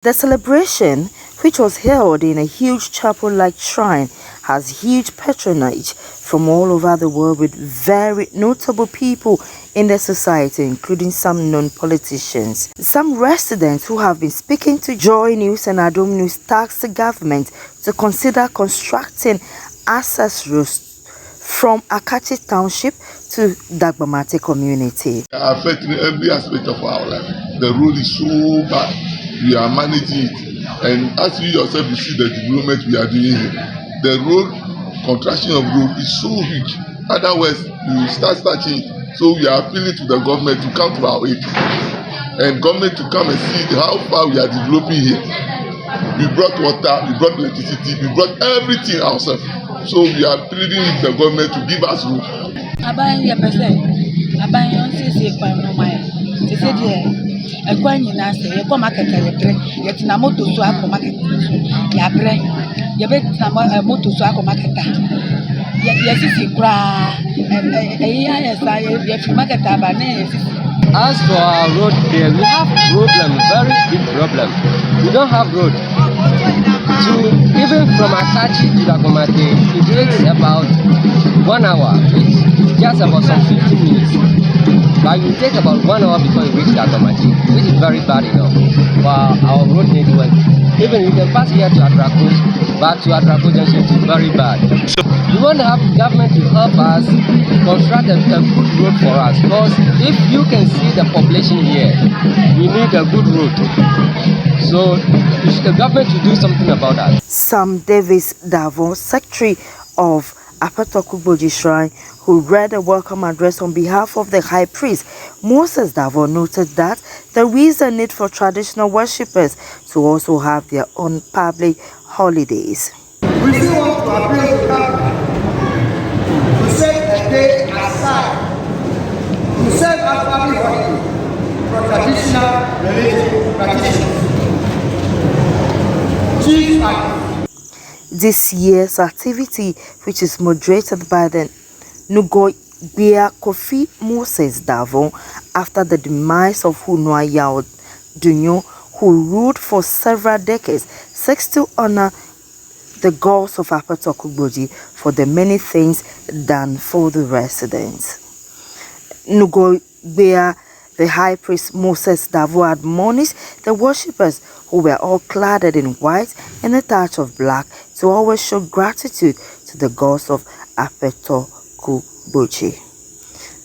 The celebration, which was held in a huge chapel-like shrine, has huge patronage from all over the world, with very notable people in the society, including some known politicians. Some residents who have been speaking to Joy News and Adom News tasked the government to consider constructing access roads from Akachi Township to Dagbamete community. Affecting every aspect of our life. The road is so bad. We are managing it, and as you yourself you see the development we are doing here. The road construction of road is so huge. Otherwise, you start starting. So we are appealing to the government to come to our aid, and government to come and see how far we are developing here. We brought water, we brought electricity, we brought everything ourselves. So we are pleading with the government to give us road. Ekwanyina se yekọ market yebre yetina moto so akọ market yabre yebetina moto so akọ market yesisi kura eya yesa ye market aba na yesisi. As for our road there, we have problem, very big problem. We don't have road. Even from Akachi to Dagbamete, it takes about 1 hour. It's just about some 15 minutes. But you take about 1 hour before you reach Dagbamete, which is very bad enough for our road network. Even you can pass here to Adrako, but to Adrako junction is very bad. So we want to have government to help us construct a good road for us, because if you can see the population here, we need a good road. So the government should do something about that. Sam Davis Davon, secretary of Apatokugboji Shrine, who read a welcome address on behalf of the High Priest, Moses Davon, noted that there is a need for traditional worshippers to also have their own public holidays. We still want to appeal to government to set a day aside to set a public holiday for traditional religious practitioners. This year's activity, which is moderated by the Nugogbea Kofi Moses Davon, after the demise of Hunua Yao Dunyo, who ruled for several decades, seeks to honor the gods of Apatokugboji for the many things done for the residents. Nugogbea, the High Priest Moses Davon, admonished the worshippers, who were all clad in white and a touch of black, to always show gratitude to the gods of Apatokugboji.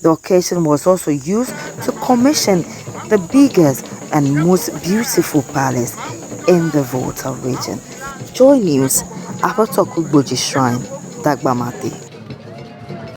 The occasion was also used to commission the biggest and most beautiful palace in the Volta region. Joy News, Apatokugboji Shrine, Dagbamete.